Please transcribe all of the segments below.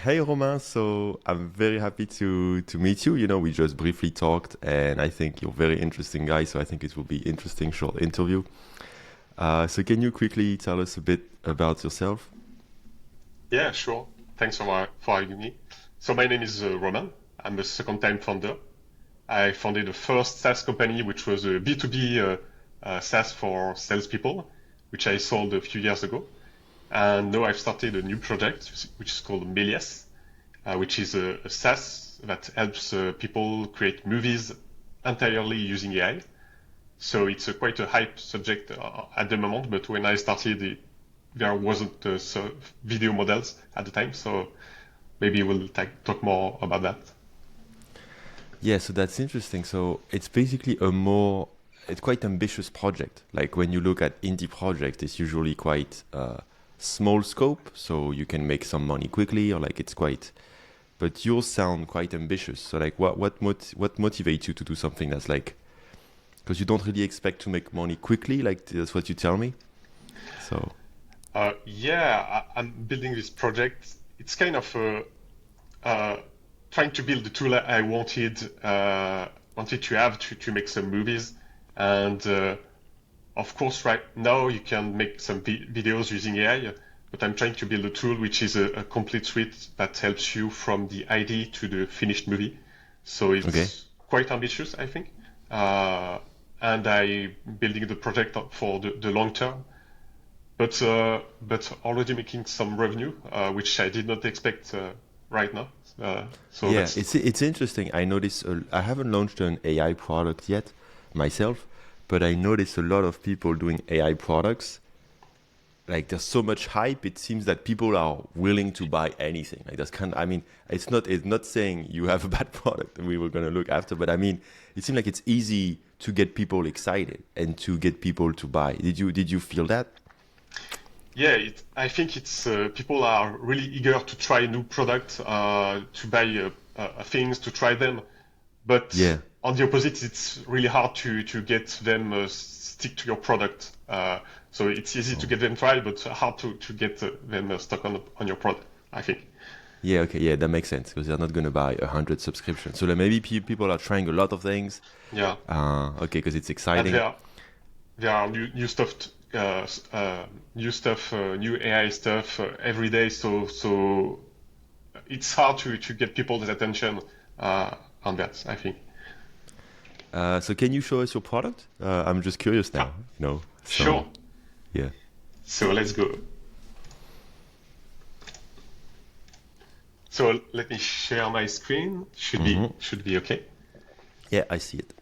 Hey Romain, so I'm very happy to meet you. You know, we just briefly talked, and I think you're a very interesting guy. So I think it will be interesting short interview. So can you quickly tell us a bit about yourself? Yeah, sure. Thanks for having me. So my name is Roman. I'm a second-time founder. I founded the first SaaS company, which was a B2B SaaS for salespeople, which I sold a few years ago. And now I've started a new project, which is called Melies, which is a SaaS that helps people create movies entirely using AI. So it's quite a hype subject at the moment, but when I started, there wasn't video models at the time, so maybe we'll talk more about that. Yeah, so that's interesting. So it's basically a more, it's quite ambitious project. Like when you look at indie projects, it's usually quite small scope, so you can make some money quickly, or like it's quite. But yours sound quite ambitious. So like, what motivates you to do something that's like, because you don't really expect to make money quickly, like that's what you tell me. So Yeah, I'm building this project. It's kind of uh, trying to build the tool I wanted to have to make some movies, and of course, right now you can make some videos using AI, but I'm trying to build a tool which is a complete suite that helps you from the idea to the finished movie. So okay. it's quite ambitious, I think. Uh, and I'm building the project up for the long term, but already making some revenue, which I did not expect right now. So Yeah, that's it's interesting. I notice I haven't launched an AI product yet myself, but I notice a lot of people doing AI products. Like there's so much hype, it seems that people are willing to buy anything. Like that's kind of, I mean, it's not saying you have a bad product and we were gonna look after, but I mean, it seems like it's easy to get people excited and to get people to buy. Did you feel that? Yeah, I think it's people are really eager to try new products, to buy things, to try them. But Yeah. on the opposite, it's really hard to get them stick to your product. So it's easy to Oh. get them tried, but hard to get them stuck on your product, I think. Yeah, okay, yeah, that makes sense because they're not gonna buy 100 subscriptions. So like maybe people are trying a lot of things. Yeah, Okay, because it's and exciting. there are new stuff, new AI stuff every day. So it's hard to get people's attention uh, on that, I think. So can you show us your product? I'm just curious Ah, now. You know, so sure. yeah. So let's go. So let me share my screen. Hmm. Should be okay. Yeah, I see it.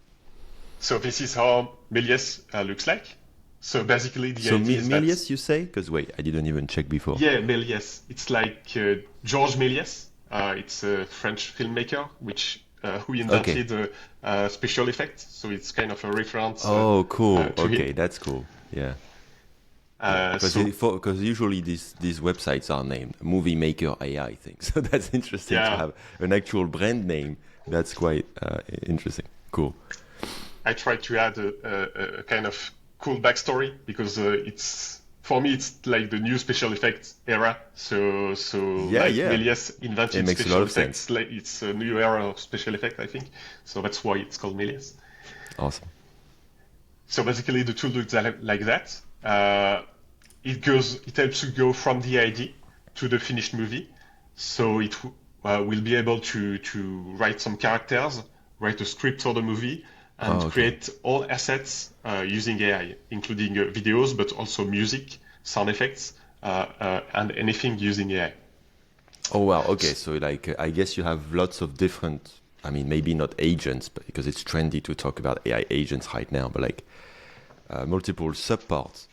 So this is how Melies looks like. So basically, the So idea is that Melies, you say? Because wait, I didn't even check before. yeah, Méliès. It's like Georges Méliès. It's a French filmmaker which who Okay. invented special effects. So it's kind of a reference Oh, cool. to him. Okay, that's cool. Yeah, yeah. Because So usually these websites are named Movie Maker AI thing. So that's interesting to yeah, have an actual brand name. That's quite interesting. Cool. I tried to add a kind of cool backstory because it's for me it's like the new special effects era. So Yeah, like yeah. Méliès It invented makes a lot special of sense. effects, like it's a new era of special effect, I think. So that's why it's called Méliès. Awesome. So basically, the tool looks like that. It helps you go from the idea to the finished movie. So it will be able to write some characters, write a script for the movie, Oh, and okay. create all assets using AI, including videos, but also music, sound effects, and anything using AI. Oh wow, okay. So like I guess you have lots of different I mean maybe not agents, but because it's trendy to talk about AI agents right now, but like multiple subparts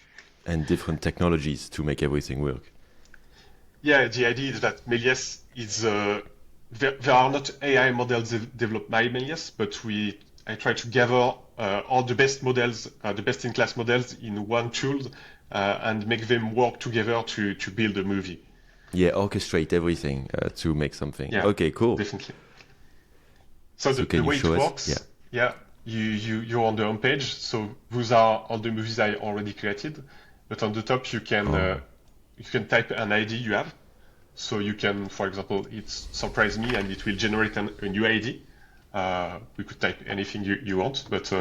and different technologies to make everything work. Yeah, the idea is that Melies is there are not AI models developed by Melies, but we I try to gather all the best models, the best in class models in one tool, and make them work together to build a movie. Yeah, orchestrate everything to make something. Yeah, Okay, cool. definitely. So So the can you way show it us? Yeah. works, yeah, you're on the home page. So those are all the movies I already created, but on the top you Oh. can type an ID you have. So you can, for example, it surprise me and it will generate a new ID. We could type anything you want, but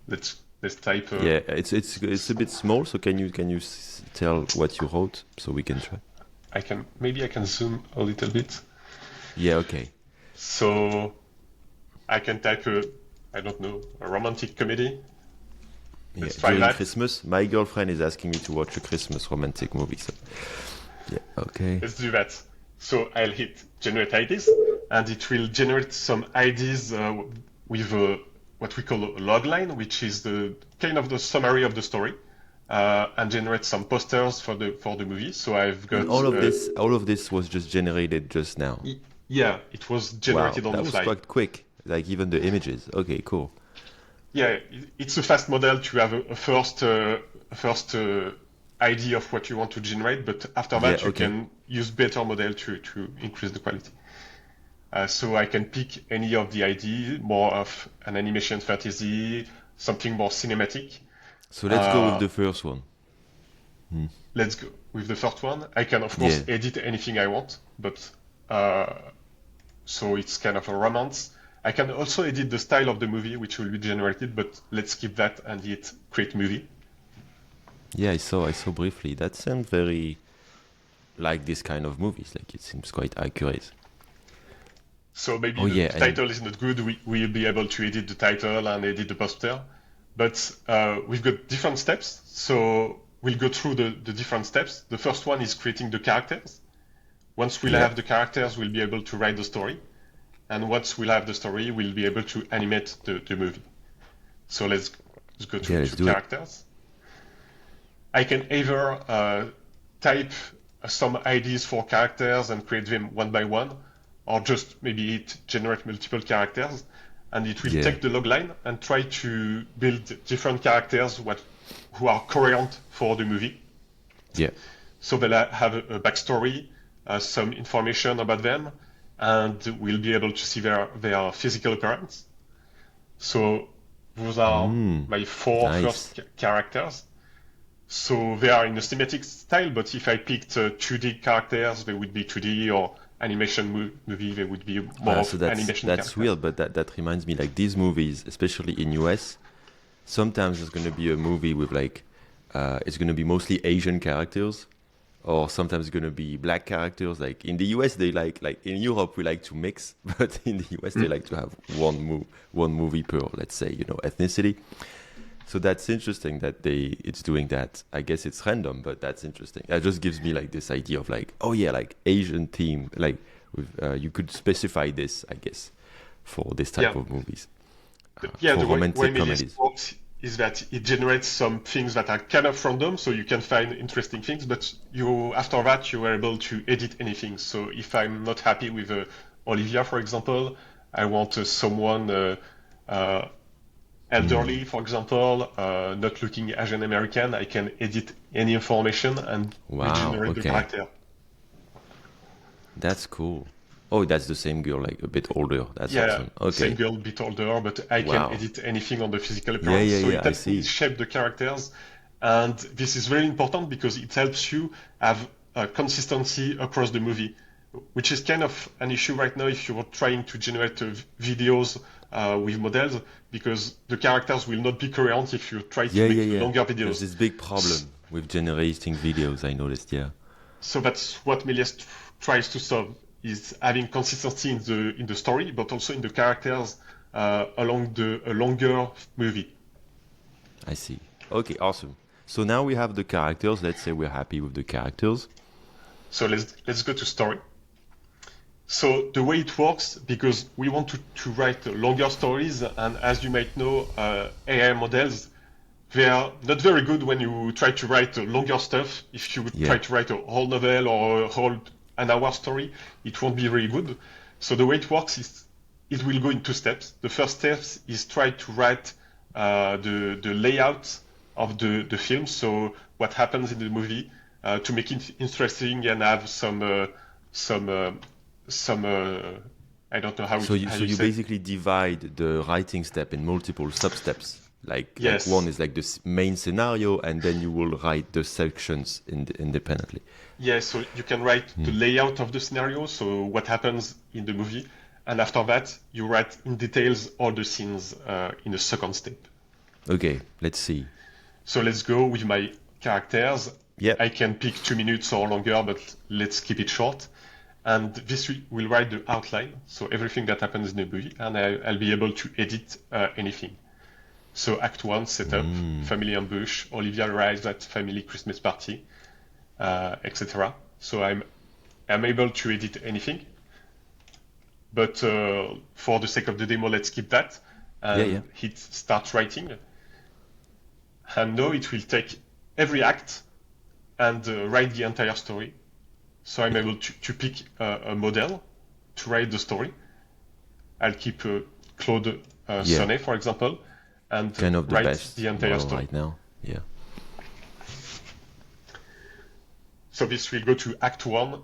let's type. Yeah, it's a bit small. So can you tell what you wrote so we can try? Maybe I can zoom a little bit. Yeah, okay. So I can type I don't know, a romantic comedy. Yeah, Let's try during that. Christmas, my girlfriend is asking me to watch a Christmas romantic movie. So yeah, okay. Let's do that. So I'll hit generate IDs, and it will generate some IDs with what we call a log line, which is the kind of the summary of the story, and generate some posters for the movie. So I've And got all of this was just generated just now. yeah, it was Wow, generated on that the was fly. quite quick. Like even the images. Okay, cool. Yeah, it's a fast model to have a first idea of what you want to generate, but after Yeah, that you okay. can use better model to increase the quality. So I can pick any of the ID, more of an animation fantasy, something more cinematic. So let's go with Uh, the first one. let's go with the first one. I can of Yeah, course edit anything I want, but uh, so it's kind of a romance. I can also edit the style of the movie, which will be generated, but let's skip that and hit create movie. yeah, I saw briefly. That sounds very like this kind of movies. Like it seems quite accurate. So maybe Oh the yeah, and title is not good. We'll be able to edit the title and edit the poster, but we've got different steps. So we'll go through the different steps. The first one is creating the characters. Once we'll yeah, have the characters, we'll be able to write the story. And once we'll have the story, we'll be able to animate the movie. So let's go yeah, let's to do it. characters. I can either type some IDs for characters and create them one by one, or just maybe it generate multiple characters, and it will Yeah, take the log line and try to build different characters who are coherent for the movie. yeah, So they'll have a backstory, some information about them, and we'll be able to see their physical appearance. So those are my four nice. first characters. So they are in a cinematic style, but if I picked 2D characters, they would be 2D, or animation movie, they would be more So of animation that's characters. weird, but that reminds me like these movies, especially in US. Sometimes there's gonna be a movie with like, it's gonna be mostly Asian characters, or sometimes it's gonna be black characters. Like in the US, they like in Europe we like to mix, but in the US they Mm. like to have one movie per, let's say, ethnicity. So that's interesting that it's doing that. I guess it's random, but that's interesting. That just gives me like this idea of like, oh yeah, like Asian theme, like with you could specify this, I guess, for this type Yeah, of movies, yeah. for The way romantic Melies comedies. works is that it generates some things that are kind of random, so you can find interesting things, but after that you are able to edit anything. So if I'm not happy with Olivia, for example, I want someone uh, Hmm. elderly, for example, not looking Asian American, I can edit any information and Wow. regenerate the Okay, character. that's cool. Oh, that's the same girl, like a bit older. That's Yeah, awesome. same Okay. girl, bit older, but I can Wow. edit anything on the physical Yeah, appearance. yeah, So yeah. it I helps me see. shape the characters. And this is very important because it helps you have consistency across the movie, which is kind of an issue right now if you're trying to generate videos with models, because the characters will not be coherent if you try to Yeah, yeah, make yeah. longer There's videos. this big S- problem with generating videos. I noticed. Yeah. So that's what Melies tries to solve, is having consistency in the story, but also in the characters along a longer movie. I see. Okay, awesome. So now we have the characters. Let's say we're happy with the characters. So let's go to story. So the way it works, because we want to write longer stories, and as you might know, AI models, they are not very good when you try to write longer stuff. If you would try Yeah. to write a whole novel or a whole an hour story, it won't be very good. So the way it works is it will go in two steps. The first step is try to write the layout of the film, so what happens in the movie, to make it interesting and have some some I don't know So how you you so you say. basically divide the writing step in multiple sub steps. Like one Yes. is like the main scenario, and then you will write the sections independently. Yeah, so you can write the Hmm. layout of the scenario, so what happens in the movie, and after that, you write in details all the scenes in a second step. Okay, let's see. So let's go with my characters. Yep. I can pick 2 minutes or longer, but let's keep it short. And this will write the outline, so everything that happens in the movie, and I'll be able to edit anything. So Act 1, setup, Mm. family ambush, Olivia arrives at family Christmas party, etc. So I'm able to edit anything, but for the sake of the demo, let's keep that Yeah, yeah. and hit start writing. And now it will take every act and write the entire story. So I'm able to pick a model to write the story. I'll keep Claude Yeah. Sonnet, for example, and Kind of the write best the entire model story. right now. Yeah. So this will go to Act 1,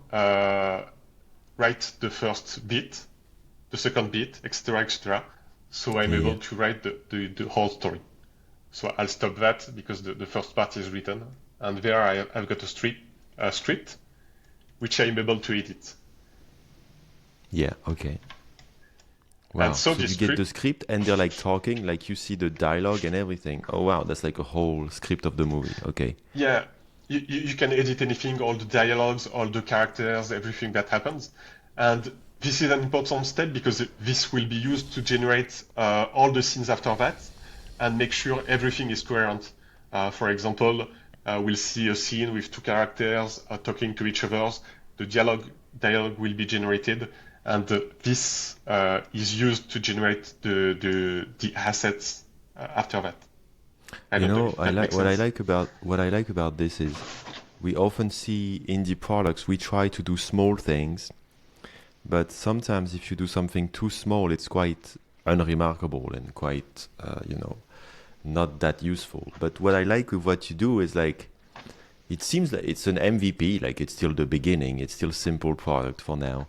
write the first bit, the second bit, etc., etc. So I'm Yeah, yeah. able to write the whole story. So I'll stop that because the first part is written, and there I've got a script which I'm able to edit. Yeah, okay. And Wow. so So this you get the script, script and they're like talking, like you see the dialogue and everything. Oh wow, that's like a whole script of the movie. Okay. yeah, you can edit anything, all the dialogues, all the characters, everything that happens. And this is an important step because this will be used to generate all the scenes after that and make sure everything is coherent. For example, we'll see a scene with two characters talking to each other. The dialogue will be generated, and this is used to generate the assets after that. I You don't know know, if that makes what I sense. like about this is we often see indie products. We try to do small things, but sometimes if you do something too small, it's quite unremarkable and quite not that useful. But what I like with what you do is like it seems like it's an MVP, like it's still the beginning, it's still simple product for now.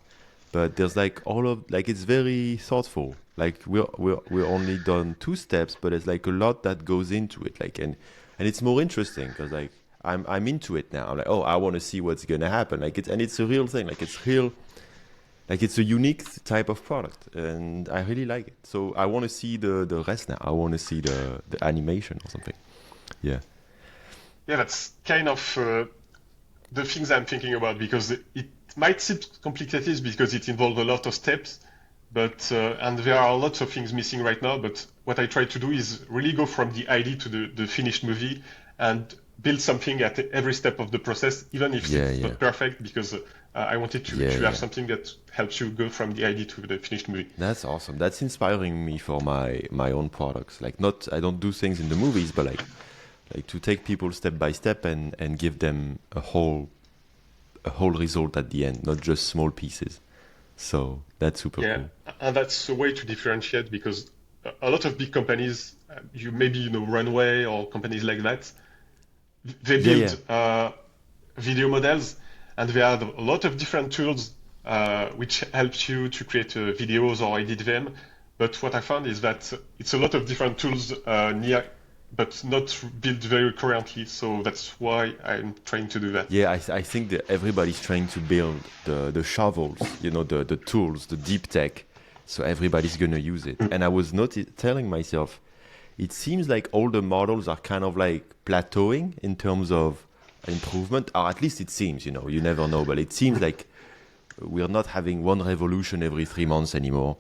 But there's like all of like it's very thoughtful. Like we're only done two steps, but it's like a lot that goes into it. Like and it's more interesting because like I'm into it now. I'm like, oh, I want to see what's gonna happen. Like it's a real thing. Like it's real. Like it's a unique type of product, and I really like it. So I want to see the rest now. I want to see the animation or something. Yeah. Yeah, that's kind of the things I'm thinking about because it might seem complicated because it involves a lot of steps, but and there are lots of things missing right now. But what I try to do is really go from the idea to the finished movie and build something at every step of the process, even if Yeah, it's yeah, not perfect, because I wanted yeah, to have yeah. something that helps you go from the idea to the finished movie. That's awesome. That's inspiring me for my own products. Like not I don't do things in the movies, but like to take people step by step and give them a whole result at the end, not just small pieces. So that's super Yeah, cool. and that's a way to differentiate because a lot of big companies, you maybe you know Runway or companies like that, they Yeah, yeah, build video models, and they have a lot of different tools which help you to create videos or edit them. But what I found is that it's a lot of different tools near, but not built very currently. So that's why I'm trying to do that. yeah. I think that everybody's trying to build the shovels, the tools, the deep tech. So everybody's gonna use it. And I was not telling myself, it seems like all the models are kind of like plateauing in terms of improvement, or at least it seems. You never know, but it seems like we're not having one revolution every 3 months anymore.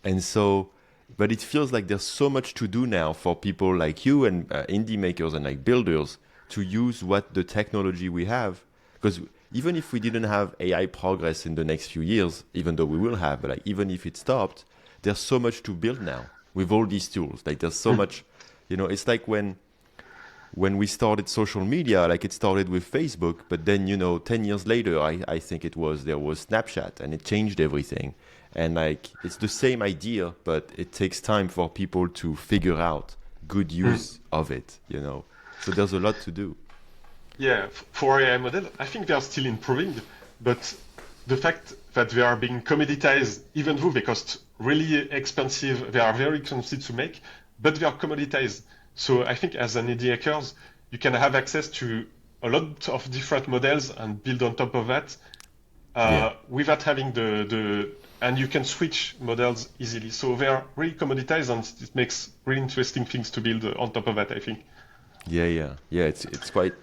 And so, but it feels like there's so much to do now for people like you and indie makers and like builders to use what the technology we have. Because even if we didn't have AI progress in the next few years, even though we will have, but like even if it stopped, there's so much to build now with all these tools. Like there's so much, it's like when we started social media, like it started with Facebook, but then 10 years later, I think there was Snapchat, and it changed everything. And like it's the same idea, but it takes time for people to figure out good use of it. So there's a lot to do. Yeah, for AI model, I think they are still improving, but the fact that they are being commoditized, even though they cost really expensive, they are very expensive to make, but they are commoditized. So I think as an indie hackers, you can have access to a lot of different models and build on top of that Yeah. without having and you can switch models easily. So they are really commoditized, and it makes really interesting things to build on top of that, I think. Yeah. It's quite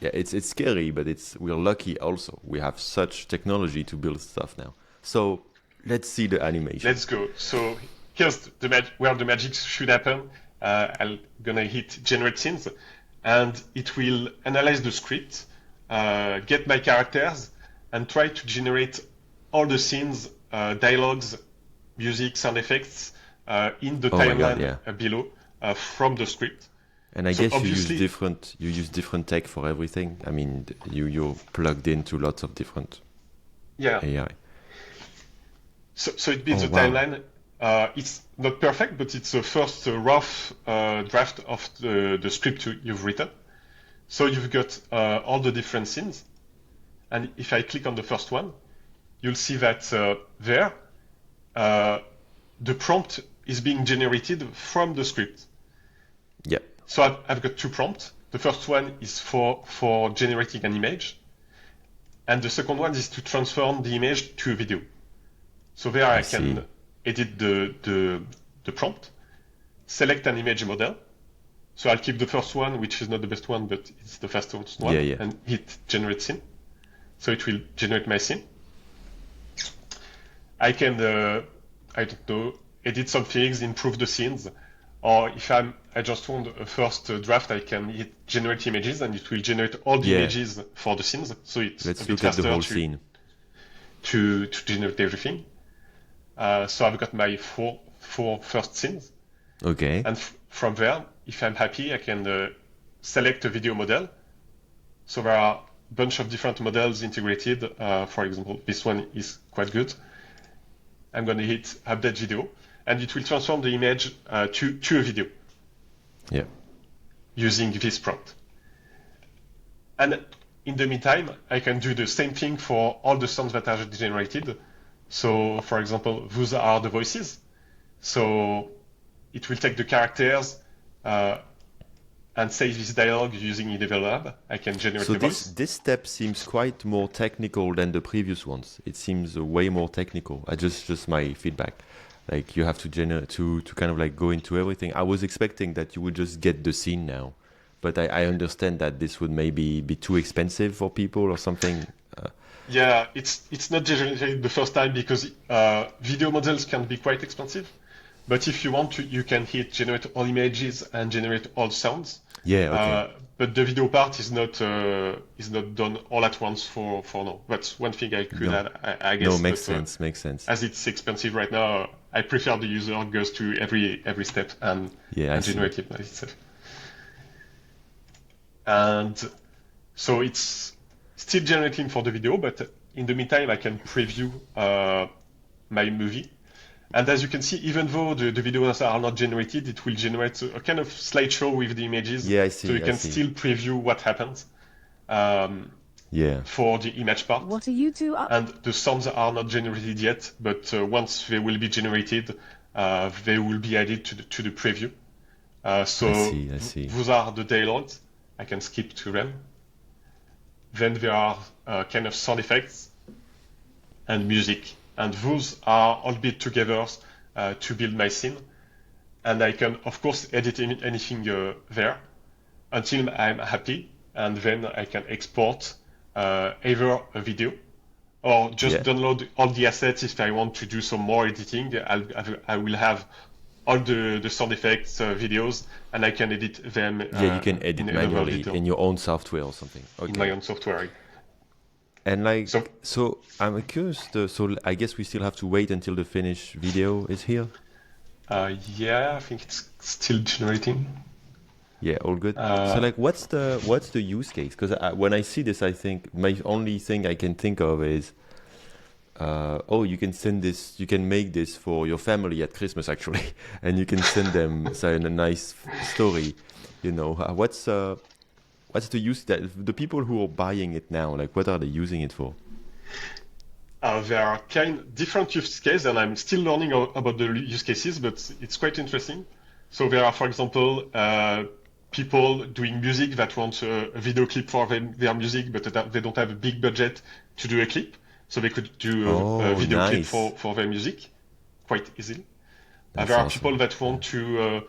yeah. It's scary, but we're lucky also. We have such technology to build stuff now. So let's see the animation. Let's go. So here's where the magic should happen. I'm gonna hit generate scenes, and it will analyze the script, get my characters, and try to generate all the scenes, dialogues, music, sound effects in the Oh my God, timeline yeah. below from the script. And I So guess obviously, you use different tech for everything. I mean, you're plugged into lots of different yeah. AI. So it builds Oh a wow. timeline. It's not perfect, but it's the first rough draft of the script you've written. So you've got all the different scenes. And if I click on the first one, you'll see that there, uh, the prompt is being generated from the script. Yeah. So I've got two prompts. The first one is for generating an image, and the second one is to transform the image to a video. So there I I see. can edit the prompt, select an image model. So I'll keep the first one, which is not the best one, but it's the fastest one, Yeah. and hit generate scene. So it will generate my scene. I can, I don't know, edit some things, improve the scenes, or if I just want a first draft, I can hit generate images, and it will generate all the Yeah. images for the scenes. So it's a Let's bit look at the faster whole scene. to generate everything. So I've got my four first scenes, Okay. and from there, if I'm happy, I can select a video model. So there are a bunch of different models integrated. For example, this one is quite good. I'm going to hit update video, and it will transform the image to a video Yeah. using this prompt. And in the meantime, I can do the same thing for all the sounds that are generated. So, for example, those are the voices. So it will take the characters and say this dialogue using Idevil Lab. I can generate So the voice. this step seems quite more technical than the previous ones. It seems way more technical. I just my feedback. Like you have to to kind of like go into everything. I was expecting that you would just get the scene now, but I understand that this would maybe be too expensive for people or something. Yeah, it's not generated the first time because video models can be quite expensive. But if you want to, you can hit generate all images and generate all sounds. Yeah. Okay. But the video part is not done all at once for now. That's one thing I could No. add, I No. guess. Makes But sense. Makes sense. as it's expensive right now, I prefer the user goes to every step Yeah. I and see. generate it by itself. And so it's still generating for the video, but in the meantime, I can preview my movie. And as you can see, even though the videos are not generated, it will generate a kind of slideshow with the images, Yeah. I so you see. I can see. still preview what happens um, Yeah. for the image part. What are you two up? And the sounds are not generated yet, but once they will be generated, they will be added to the preview. So I see. I see. those are the dialogues. I can skip to them. Then there are kind of sound effects and music, and those are all built together to build my scene. And I can, of course, edit anything there until I'm happy, and then I can export either a video or just Yeah. download all the assets if I want to do some more editing. I will have all the sound effects videos, and I can edit them Yeah. You can in edit another manually video in your own software or something. in my Okay. own software. And like, So so I'm curious. So I guess we still have to wait until the finished video is here. yeah, I think it's still generating. Yeah, all good. So Uh, like, what's the use case? Because when I see this, I think my only thing I can think of is, oh, you can send this, you can make this for your family at Christmas actually, and you can send them say, a nice story. You know, what's the use that the people who are buying it now, like, what are they using it for? there are different use cases, and I'm still learning about the use cases, but it's quite interesting. So there are, for example, people doing music that want a video clip for their music, but they don't have a big budget to do a clip. So they could do a Oh, video clip nice. for their music quite easily. That's There are people awesome. that Yeah.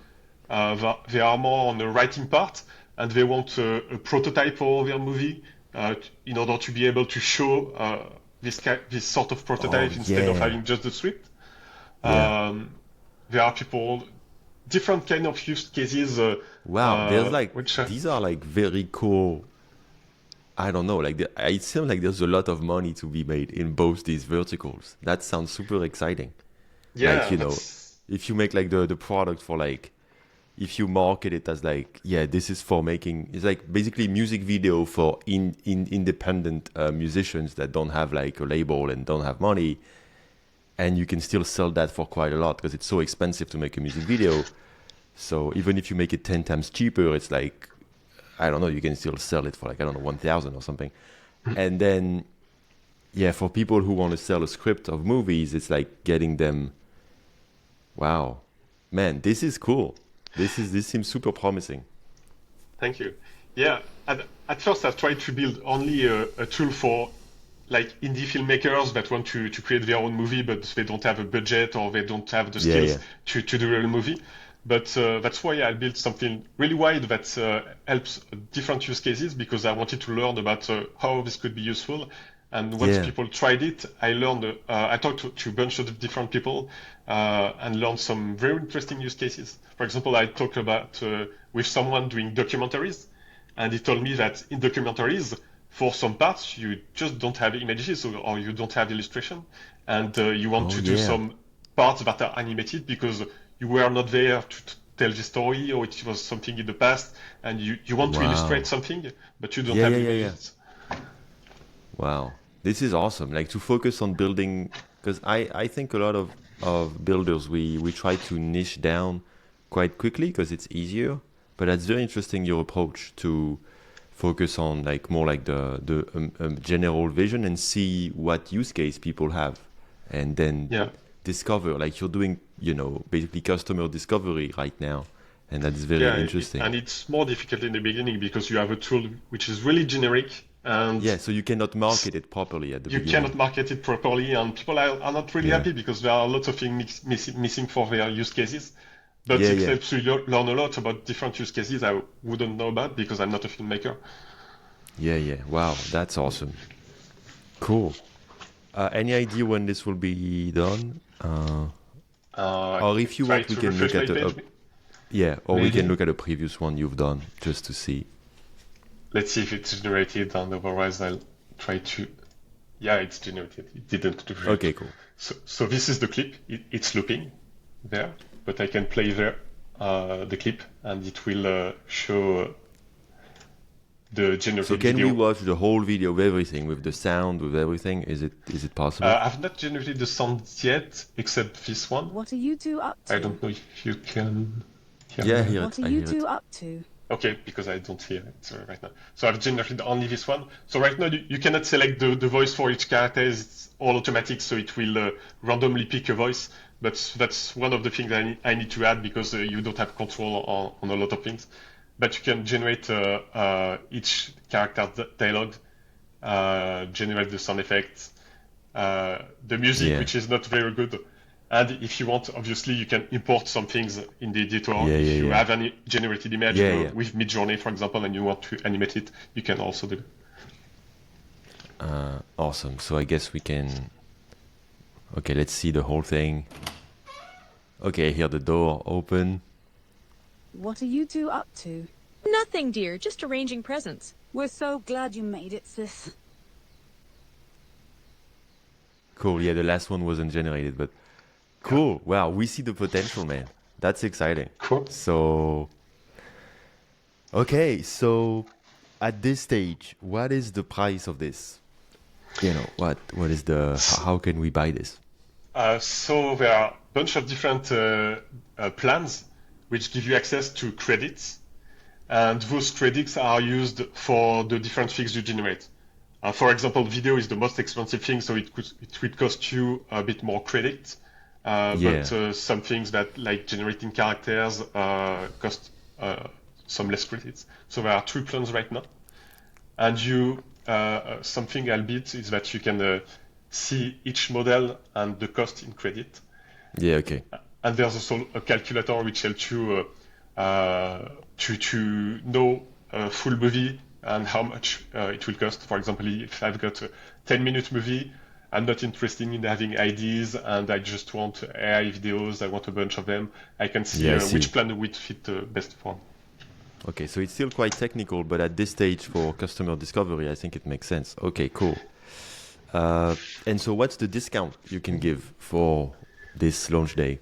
want they are more on the writing part, and they want a prototype for their movie in order to be able to show this sort of Oh, prototype instead of yeah. having just the script. Yeah. Um, there are people, different kind of use cases, Wow. There's like, which these are like very cool. I don't know. Like, it seems like there's a lot of money to be made in both these verticals. That sounds super exciting. Like, yeah, that's if you make like the product for like, if you market it as like, yeah, this is for making, it's like basically music video for in independent musicians that don't have like a label and don't have money, and you can still sell that for quite a lot because it's so expensive to make a music video. So even if you make it 10 times cheaper, it's like, I don't know, you can still sell it for like, I don't know, 1,000 or something. And then, yeah, for people who want to sell a script of movies, it's like getting them, wow, man, this is cool. This seems super promising. Thank you. Yeah, at first I've tried to build only a tool for like indie filmmakers that want to create their own movie, but they don't have a budget or they don't have the Yeah, skills yeah. to do a real movie. But that's why I built something really wide that helps different use cases because I wanted to learn about how this could be useful. And once Yeah. people tried it, I learned, I talked to a bunch of different people and learned some very interesting use cases. For example, I talked about with someone doing documentaries, and he told me that in documentaries, for some parts, you just don't have images or you don't have illustration, and you want Oh, to do yeah. some parts that are animated because you were not there to tell the story or it was something in the past, and you want to illustrate Wow. something, but you don't Yeah, have yeah, yeah, yeah. images. Wow. This is awesome. Like to focus on building, because I think a lot of builders, we try to niche down quite quickly because it's easier. But that's very interesting, your approach to focus on like more like the general vision and see what use case people have, and then Yeah. discover like you're doing, basically customer discovery right now, and that's very Yeah, interesting. and it's more difficult in the beginning because you have a tool which is really generic and Yeah, so you cannot market it properly at the you cannot beginning. market it properly, and people are not really Yeah. happy because there are lots of things missing for their use cases. But Yeah, it yeah. helps you learn a lot about different use cases I wouldn't know about because I'm not a filmmaker. Yeah, yeah. Wow, that's awesome. Cool. Any idea when this will be done? I Or can if you try want, we to can refresh look my at page. yeah, or we can Maybe. look at a previous one you've done just to see. Let's see if it's generated, and otherwise I'll try to. Yeah, it's generated. It didn't do it. Okay, cool. So this is the clip. It's looping there, but I can play there the clip, and it will show the So generated can we video. watch the whole video with everything, with the sound, with everything? Is it possible? I've not generated the sound yet, except this one. What are you two up I to? don't know if you can hear Yeah, I me. hear it. What are I you hear it. two up to? Okay, because I don't hear it right now. So I've generated only this one. So right now you cannot select the voice for each character. It's all automatic, so it will randomly pick a voice. But that's one of the things I need to add because you don't have control on a lot of things. But you can generate each character dialogue, generate the sound effects, the music, Yeah. which is not very good. And if you want, obviously, you can import some things in the editor. Yeah, If yeah, you yeah. have any generated image Yeah, yeah. with Midjourney, for example, and you want to animate it, you can also do it. Awesome. So I guess we can. Okay, let's see the whole thing. Okay, I hear the door open. What are you two up to? Nothing, dear, just arranging presents. We're so glad you made it, sis. Cool. Yeah, the last one wasn't generated, but Yeah, cool. Wow, we see the potential, man. That's exciting. cool. So, okay, so at this stage, what is the price of this? What is how can we buy this? So there are a bunch of different plans which give you access to credits, and those credits are used for the different things you generate. For example, video is the most expensive thing, so it would cost you a bit more credits. Yeah. but some things that like generating characters cost some less credits. So there are three plans right now, and you something albeit is that you can see each model and the cost in credit. Yeah. Okay. And there's also a calculator which helps you to know a full movie and how much it will cost. For example, if I've got a 10-minute movie, I'm not interested in having IDs and I just want AI videos, I want a bunch of them, I can see Yeah. I see. which plan would fit best for me. Okay. So it's still quite technical, but at this stage for customer discovery, I think it makes sense. Okay. Cool. And so, what's the discount you can give for this launch day?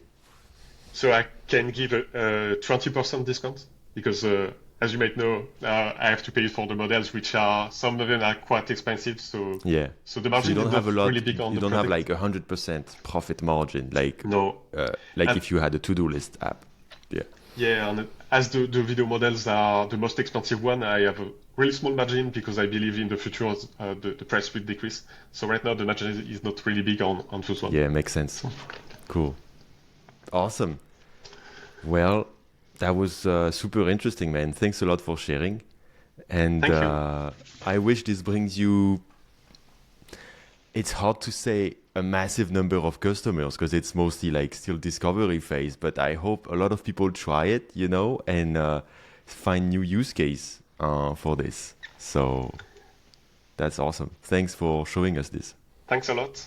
So I can give a 20% discount because, as you might know, I have to pay for the models, which are some of them are quite expensive. So Yeah. so the So you margin is don't have a not lot. really big on You the don't have product. like 100% profit margin, No. like And if you had a to-do list app. Yeah. yeah, and as the video models are the most expensive one, I have a really small margin because I believe in the future the price will decrease. So right now the margin is not really big on those one. Yeah. Makes sense. Cool. Awesome. Well, that was super interesting, man. Thanks a lot for sharing. And Thank you. I wish this brings you, it's hard to say a massive number of customers because it's mostly like still discovery phase, but I hope a lot of people try it, and find new use case for this. So that's awesome. Thanks for showing us this. Thanks a lot.